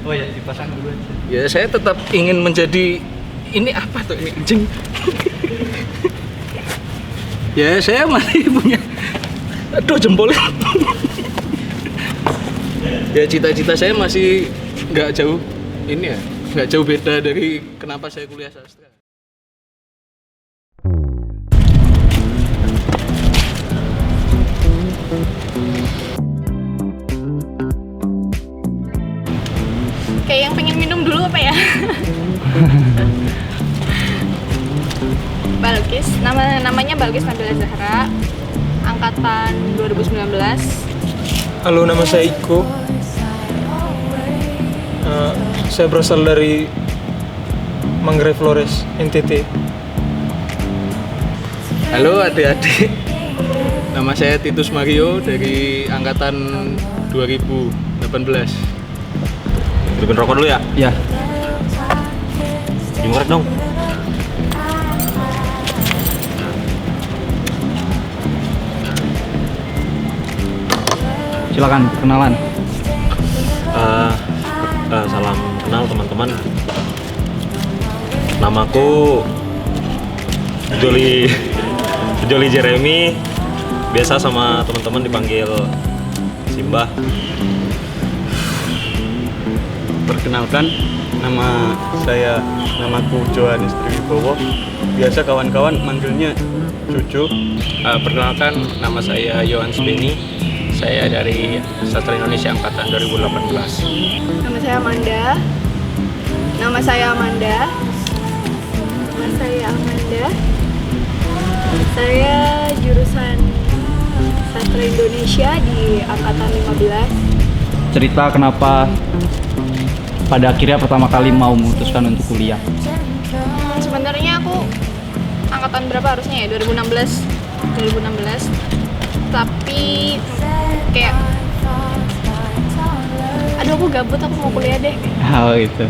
Oh ya, dipasang dulu aja. Ya saya tetap ingin menjadi ini apa tuh ini anjing. Ya saya masih punya. Aduh jempolnya. Ya cita-cita saya masih nggak jauh ini ya, nggak jauh beda dari kenapa saya kuliah sastra. Kayak yang pengen minum dulu apa ya? Balkis, namanya Balkis Nabila Zahra, angkatan 2019. Halo, nama saya Iko. Saya berasal dari Manggarai Flores, NTT. Halo adik-adik, nama saya Titus Mario dari angkatan 2018. Hidupin rokok dulu ya? Ya. Dimurek dong. Silakan perkenalan. Salam kenal teman-teman. Namaku Joli Jeremy. Biasa sama teman-teman dipanggil Simbah. Perkenalkan, namaku Johannes Triwibowo. Biasa kawan-kawan manggilnya Cucu. Perkenalkan, nama saya Yohanes Beni. Saya dari Sastra Indonesia angkatan 2018. Nama saya Amanda. Nama saya Amanda. Saya jurusan Sastra Indonesia di angkatan 15. Cerita kenapa pada akhirnya pertama kali mau memutuskan untuk kuliah. Sebenarnya aku angkatan berapa harusnya ya? 2016. Tapi kayak aduh aku gabut, aku mau kuliah deh. Oh gitu.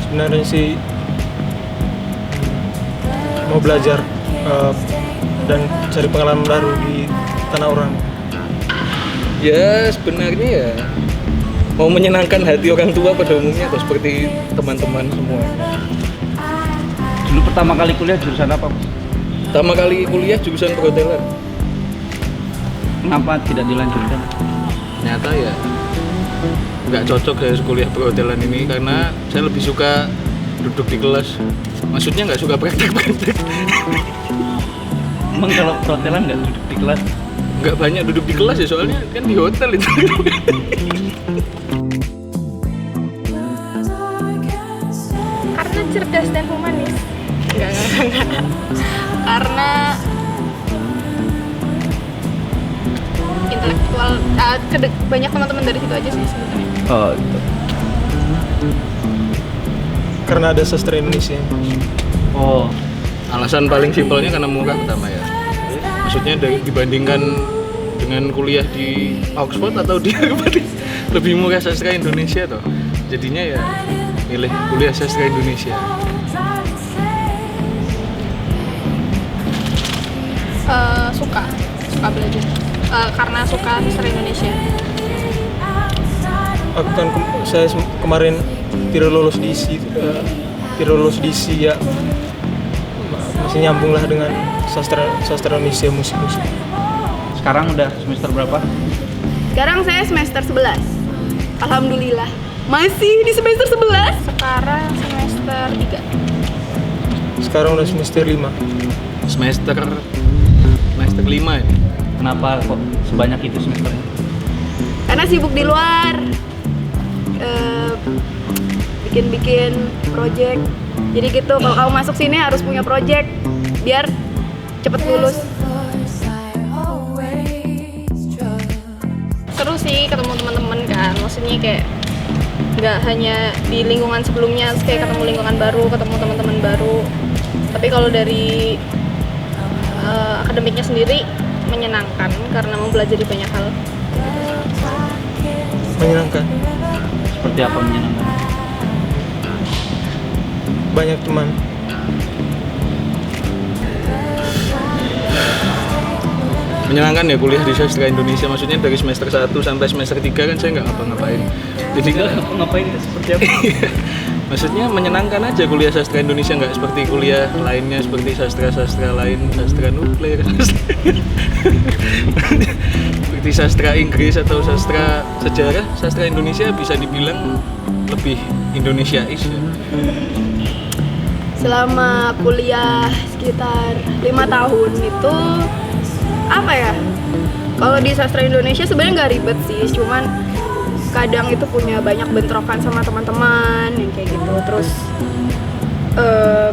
Sebenarnya sih mau belajar dan cari pengalaman baru di tanah orang. Ya sebenarnya ya mau menyenangkan hati orang tua pada umumnya atau seperti teman-teman semua. Dulu pertama kali kuliah jurusan apa? Pertama kali kuliah jurusan perhotelan. Kenapa tidak dilanjutkan? Ternyata ya nggak cocok ya kuliah perhotelan ini karena saya lebih suka duduk di kelas. Maksudnya nggak suka praktek-praktek. Emang kalau perhotelan nggak duduk di kelas? Nggak banyak duduk di kelas ya soalnya kan di hotel itu. Karena cerdas dan humanis. Enggak. Karena intelektual, banyak teman-teman dari situ aja sih sebenarnya. Oh gitu. Karena ada sastra Indonesia. Oh, Alasan paling simpelnya karena murah pertama ya. Maksudnya dibandingkan dengan kuliah di Oxford atau di Harvard lebih murah sastra Indonesia toh. Jadinya ya milih kuliah sastra Indonesia. Suka belajar. Karena suka sastra Indonesia. Aku kan saya kemarin tidak lolos di isi ya, masih nyambung lah dengan sastra Indonesia, musik. sekarang udah semester berapa? Sekarang saya semester 11. Alhamdulillah. Masih di semester 11. Sekarang semester 3. Sekarang udah semester 5. Semester 5 ini. Kenapa kok sebanyak itu semesternya? Karena sibuk di luar. Bikin project. Jadi gitu, kalau kamu masuk sini harus punya project biar cepet lulus. Seru sih ketemu teman-teman kan, maksudnya kayak nggak hanya di lingkungan sebelumnya, terus kayak ketemu lingkungan baru, ketemu teman-teman baru. Tapi kalau dari akademiknya sendiri menyenangkan karena mau belajar di banyak hal. Menyenangkan. Seperti apa menyenangkan? Banyak teman. menyenangkan ya kuliah di sastra Indonesia. Maksudnya dari semester 1 sampai semester 3 kan saya nggak ngapa-ngapain. Jadi Ngapain itu seperti apa? maksudnya menyenangkan aja kuliah sastra Indonesia, nggak seperti kuliah lainnya seperti sastra lain, sastra nuklir, seperti sastra Inggris atau sastra sejarah. Sastra Indonesia bisa dibilang lebih Indonesiais ya. Selama kuliah sekitar 5 tahun itu apa ya? Kalau di sastra Indonesia sebenarnya nggak ribet sih, cuman kadang itu punya banyak bentrokan sama teman-teman yang kayak gitu. Terus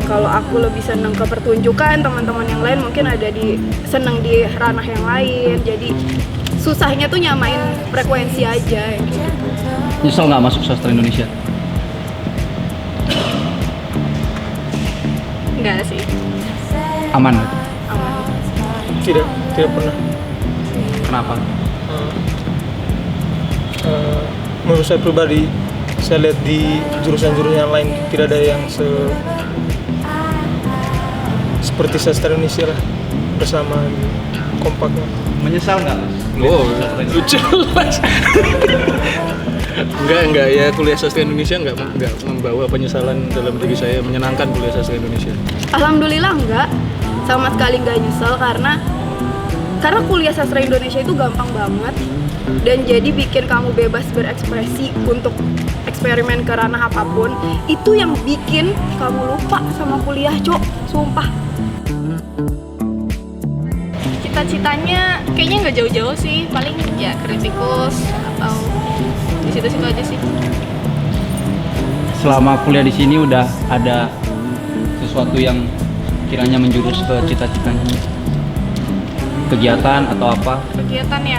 kalau aku lebih seneng ke pertunjukan, teman-teman yang lain mungkin seneng di ranah yang lain. Jadi susahnya tuh nyamain frekuensi aja kayak gitu. Nyesel nggak masuk sastra Indonesia? Enggak sih, Aman gitu? aman. Tidak pernah. Kenapa? Menurut saya pribadi, saya lihat di jurusan-jurusan yang lain tidak ada yang seperti sastra Indonesia lah, bersama kompaknya. Menyesal nggak? Oh, lucu jelas. Enggak ya, kuliah sastra Indonesia enggak membawa penyesalan dalam diri saya. Menyenangkan kuliah sastra Indonesia. Alhamdulillah enggak, sama sekali nggak nyesel karena kuliah sastra Indonesia itu gampang banget dan jadi bikin kamu bebas berekspresi untuk eksperimen ke ranah apapun. Itu yang bikin kamu lupa sama kuliah, Cok, sumpah. Cita-citanya kayaknya nggak jauh-jauh sih, paling ya kritikus atau di situ-situ aja sih. Selama kuliah di sini udah ada sesuatu yang kiranya menjurus ke cita-citanya? Kegiatan atau apa? Kegiatan ya,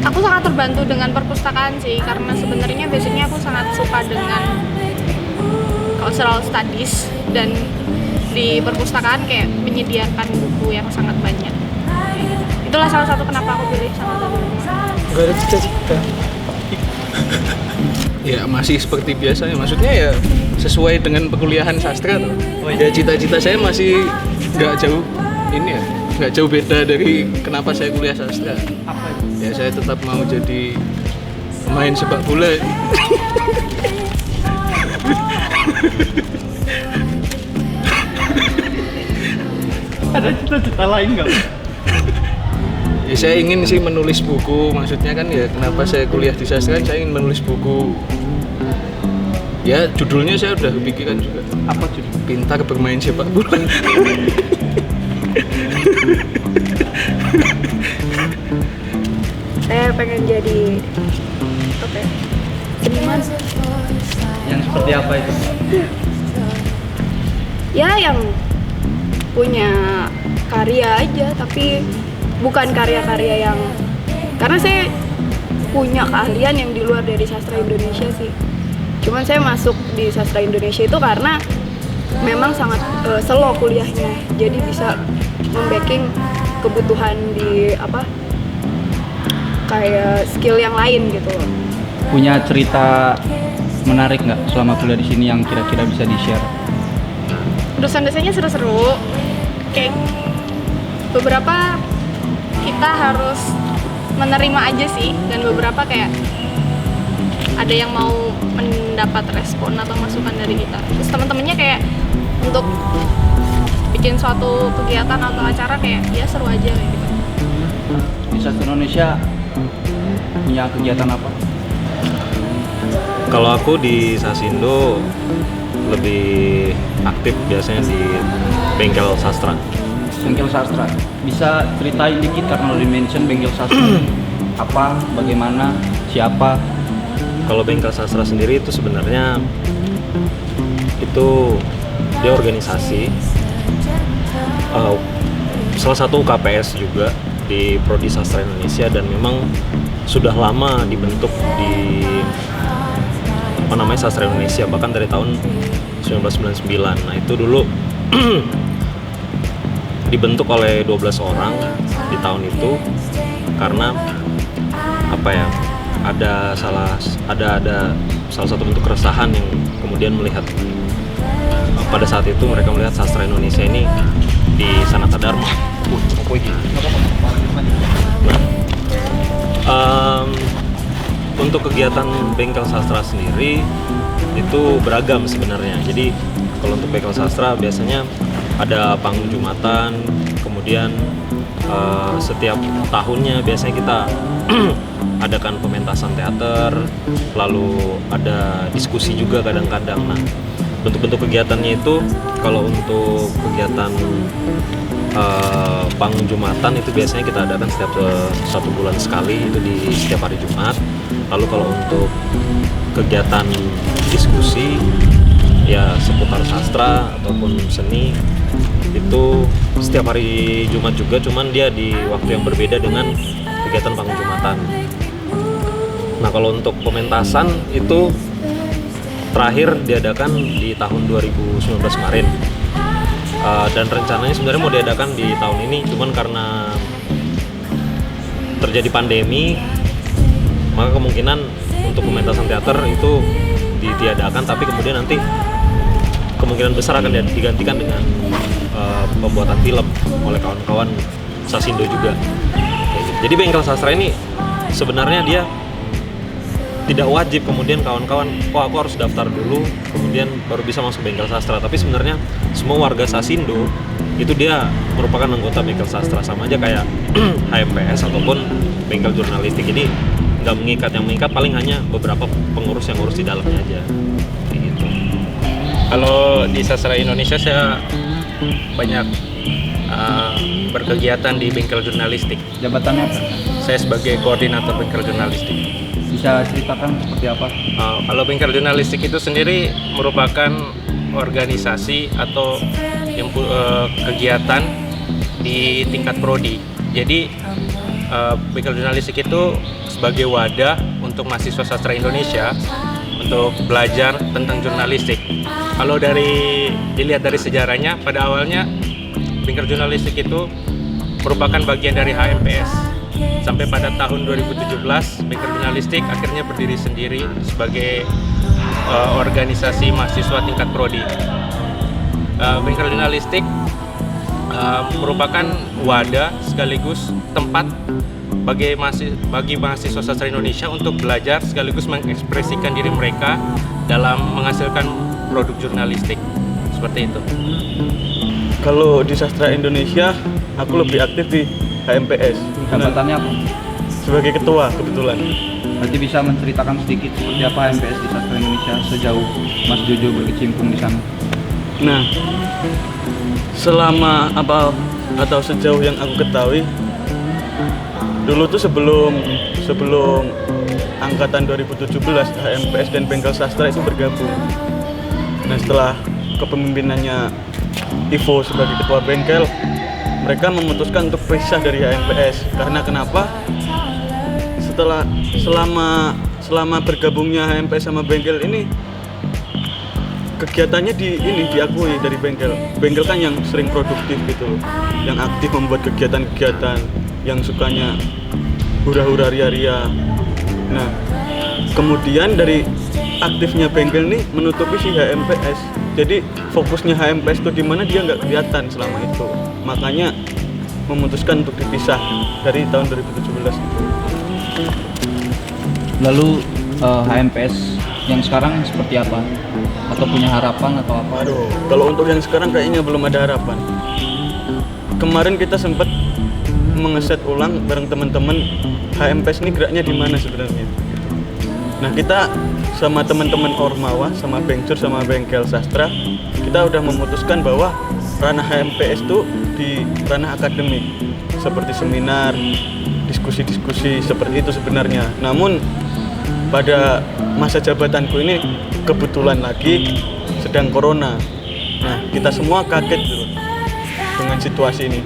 aku sangat terbantu dengan perpustakaan sih, karena sebenarnya basicnya aku sangat suka dengan cultural studies dan di perpustakaan kayak menyediakan buku yang sangat banyak. Itulah salah satu kenapa aku pilih Sanata Dharma. Gak ada cita-cita. Ya masih seperti biasanya, maksudnya ya sesuai dengan perkuliahan sastra tuh. Ya cita-cita saya masih nggak jauh ini ya, nggak jauh beda dari kenapa saya kuliah sastra. Apa itu? Ya saya tetap mau jadi pemain sepak bola. Ada cita-cita lain nggak? Ya saya ingin sih menulis buku, maksudnya kan ya kenapa saya kuliah di sastra, saya ingin menulis buku. Ya judulnya saya udah kepikiran juga. Apa judul? Pintar bermain sepak bola. Saya pengen jadi apa ya? Seniman. Yang seperti apa itu? Ya yang punya karya aja, tapi bukan karya-karya yang, karena saya punya keahlian yang di luar dari sastra Indonesia sih. Cuman saya masuk di sastra Indonesia itu karena memang sangat slow kuliahnya, jadi bisa membacking kebutuhan di apa kayak skill yang lain gitu loh. Punya cerita menarik nggak selama kuliah di sini yang kira-kira bisa di-share? Dosen-dosennya seru-seru, kayak beberapa kita harus menerima aja sih, dan beberapa kayak ada yang mau mendapat respon atau masukan dari kita. Terus teman-temannya kayak untuk bikin suatu kegiatan atau acara kayak ya seru aja kayak gitu. Di sastra Indonesia punya kegiatan apa? Kalau aku di Sasindo lebih aktif biasanya di bengkel sastra. Bengkel sastra. Bisa ceritain dikit karena udah di-mention bengkel sastra. Apa, bagaimana, siapa? Kalau bengkel sastra sendiri itu sebenarnya itu dia organisasi, salah satu KPS juga di Prodi Sastra Indonesia, dan memang sudah lama dibentuk di Sastra Indonesia, bahkan dari tahun 1999. Nah itu dulu dibentuk oleh 12 orang di tahun itu karena apa ya, ada salah satu bentuk keresahan yang kemudian melihat pada saat itu mereka melihat sastra Indonesia ini di Sanata Dharma. Untuk kegiatan bengkel sastra sendiri itu beragam sebenarnya. Jadi kalau untuk bengkel sastra biasanya ada panggung jumatan, kemudian setiap tahunnya biasanya kita adakan pementasan teater, lalu ada diskusi juga kadang-kadang. Nah, bentuk-bentuk kegiatannya itu kalau untuk kegiatan panggung jumatan itu biasanya kita adakan setiap 1 bulan sekali, itu di setiap hari Jumat. Lalu kalau untuk kegiatan diskusi ya seputar sastra ataupun seni itu setiap hari Jumat juga, cuman dia di waktu yang berbeda dengan kegiatan panggung jumatan. Nah, kalau untuk pementasan itu terakhir diadakan di tahun 2019 kemarin. Dan rencananya sebenarnya mau diadakan di tahun ini, cuman karena terjadi pandemi, maka kemungkinan untuk pementasan teater itu ditiadakan, tapi kemudian nanti kemungkinan besar akan digantikan dengan pembuatan film oleh kawan-kawan Sasindo juga. Jadi bengkel sastra ini sebenarnya dia tidak wajib kemudian kawan-kawan, aku harus daftar dulu kemudian baru bisa masuk bengkel sastra. Tapi sebenarnya semua warga Sasindo itu dia merupakan anggota bengkel sastra, sama aja kayak HMPS ataupun bengkel jurnalistik. Jadi nggak mengikat, yang mengikat paling hanya beberapa pengurus yang ngurus di dalamnya aja. Kayak gitu. Kalau di Sastra Indonesia saya banyak berkegiatan di bengkel jurnalistik. Jabatannya apa? Saya sebagai koordinator bengkel jurnalistik. Bisa ceritakan seperti apa? Kalau bengkel jurnalistik itu sendiri merupakan organisasi atau kegiatan di tingkat prodi. Jadi bengkel jurnalistik itu sebagai wadah untuk mahasiswa sastra Indonesia untuk belajar tentang jurnalistik. Kalau dilihat dari sejarahnya, pada awalnya bengkel jurnalistik itu merupakan bagian dari HMPS. Sampai pada tahun 2017, bengkel jurnalistik akhirnya berdiri sendiri sebagai organisasi mahasiswa tingkat prodi. Bengkel jurnalistik merupakan wadah sekaligus tempat bagi mahasiswa sastra Indonesia untuk belajar sekaligus mengekspresikan diri mereka dalam menghasilkan produk jurnalistik. Seperti itu. Kalau di sastra Indonesia, aku lebih aktif di HMPS. Jabatannya apa? Sebagai ketua kebetulan. Berarti bisa menceritakan sedikit seperti apa HMPS di Sastra Indonesia sejauh Mas Jojo berkecimpung di sana? Nah, selama atau sejauh yang aku ketahui, dulu tuh sebelum angkatan 2017 HMPS dan bengkel sastra itu bergabung. Nah, setelah kepemimpinannya Ivo sebagai ketua bengkel, mereka memutuskan untuk pisah dari HMPS. Karena kenapa? Selama bergabungnya HMPS sama bengkel ini, kegiatannya diakui dari bengkel. Bengkel kan yang sering produktif gitu loh, yang aktif membuat kegiatan-kegiatan, yang sukanya hura-hura ria-ria. Nah, kemudian dari aktifnya bengkel nih menutupi si HMPS. Jadi fokusnya HMPS itu di mana dia nggak kelihatan selama itu. Makanya memutuskan untuk dipisah dari tahun 2017 itu. Lalu HMPS yang sekarang seperti apa? Atau punya harapan atau apa? Aduh, kalau untuk yang sekarang kayaknya belum ada harapan. Kemarin kita sempat mengeset ulang bareng teman-teman HMPS ini geraknya di mana sebenarnya. Nah, kita sama teman-teman Ormawa, sama Bengcur, sama Bengkel Sastra, kita udah memutuskan bahwa ranah HMPS itu di ranah akademik, seperti seminar, diskusi-diskusi seperti itu sebenarnya. Namun pada masa jabatanku ini kebetulan lagi sedang corona. Nah, kita semua kaget gitu dengan situasi ini.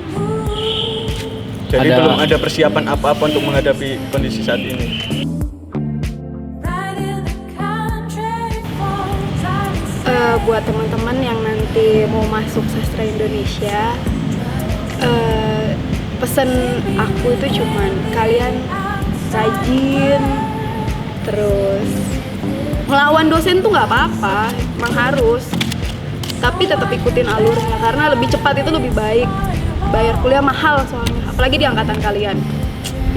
Jadi belum ada persiapan apa-apa untuk menghadapi kondisi saat ini. Buat teman-teman yang nanti mau masuk sastra Indonesia, pesan aku itu cuman kalian rajin, terus ngelawan dosen tuh nggak apa-apa, emang harus. tapi tetap ikutin alurnya karena lebih cepat itu lebih baik. Bayar kuliah mahal soalnya, apalagi di angkatan kalian.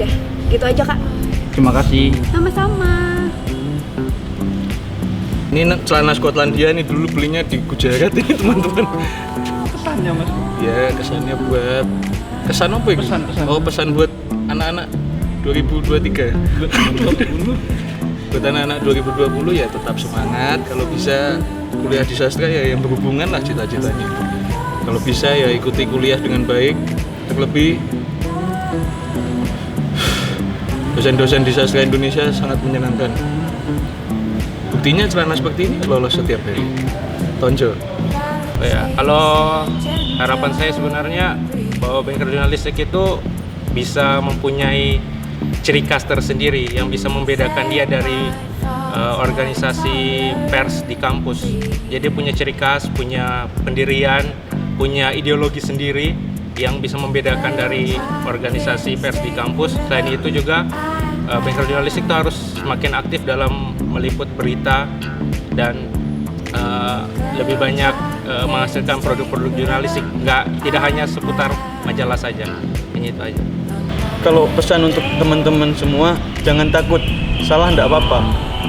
Ya, gitu aja Kak. Terima kasih. Sama-sama. Ini celana Skotlandia nih dulu belinya di Gujarat ini teman-teman. Pesannya Mas. Ya kesannya buat kesan apa ya? Pesan. Oh pesan buat anak-anak 2023. Buat anak-anak 2020 ya tetap semangat. Kalau bisa kuliah di sastra ya yang berhubungan lah cita-citanya. Kalau bisa ya ikuti kuliah dengan baik. Terlebih dosen-dosen di sastra Indonesia sangat menyenangkan. Buktinya celana seperti ini lolos setiap hari. Tonjol. Oh ya, kalau harapan saya sebenarnya bahwa bengkel jurnalistik itu bisa mempunyai ciri khas tersendiri yang bisa membedakan dia dari organisasi pers di kampus. Jadi punya ciri khas, punya pendirian, punya ideologi sendiri yang bisa membedakan dari organisasi pers di kampus. Selain itu juga bengkel jurnalistik itu harus semakin aktif dalam meliput berita dan lebih banyak menghasilkan produk-produk jurnalistik, tidak hanya seputar majalah saja. Ini itu aja. Kalau pesan untuk teman-teman semua, jangan takut, salah ndak apa-apa.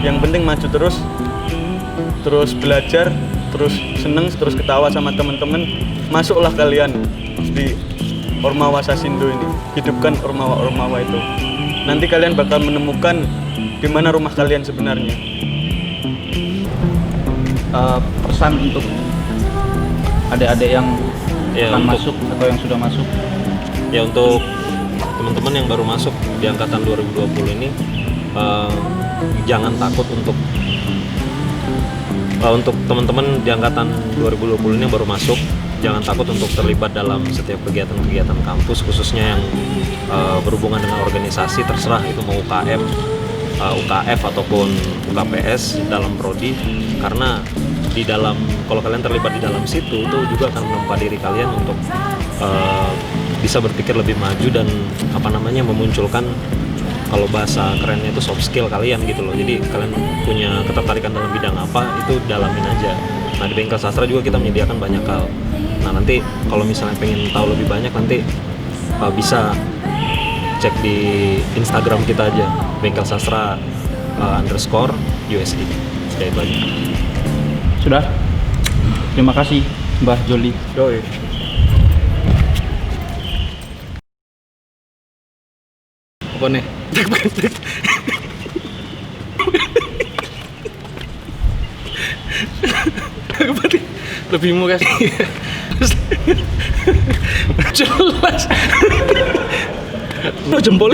Yang penting maju terus belajar, terus seneng, terus ketawa sama teman-teman. Masuklah kalian di Ormawa Sasindo ini, hidupkan Ormawa-Ormawa itu. Nanti kalian bakal menemukan di mana rumah kalian sebenarnya. Pesan untuk adik-adik yang Ya, akan untuk- masuk atau yang sudah masuk. Ya untuk teman-teman yang baru masuk di angkatan 2020 ini, jangan takut untuk teman-teman di angkatan 2020 ini yang baru masuk, jangan takut untuk terlibat dalam setiap kegiatan-kegiatan kampus, khususnya yang berhubungan dengan organisasi, terserah itu mau UKM, UKF ataupun UKPS dalam prodi, karena di dalam, kalau kalian terlibat di dalam situ itu juga akan menempa diri kalian untuk bisa berpikir lebih maju dan memunculkan, kalau bahasa kerennya itu soft skill kalian gitu loh. Jadi kalian punya ketertarikan dalam bidang apa, itu dalamin aja. Nah di Bengkel Sastra juga kita menyediakan banyak hal. Nah nanti kalau misalnya pengen tahu lebih banyak, nanti bisa cek di Instagram kita aja, Bengkel Sastra _USI. Kayak itu aja. Sudah? Terima kasih Mbah Joli. Yoi. Apa nih? Lebih murah sih. Jelas. Lo jempol.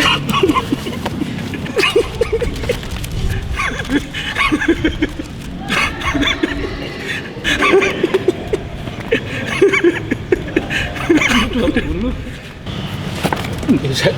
Bisa.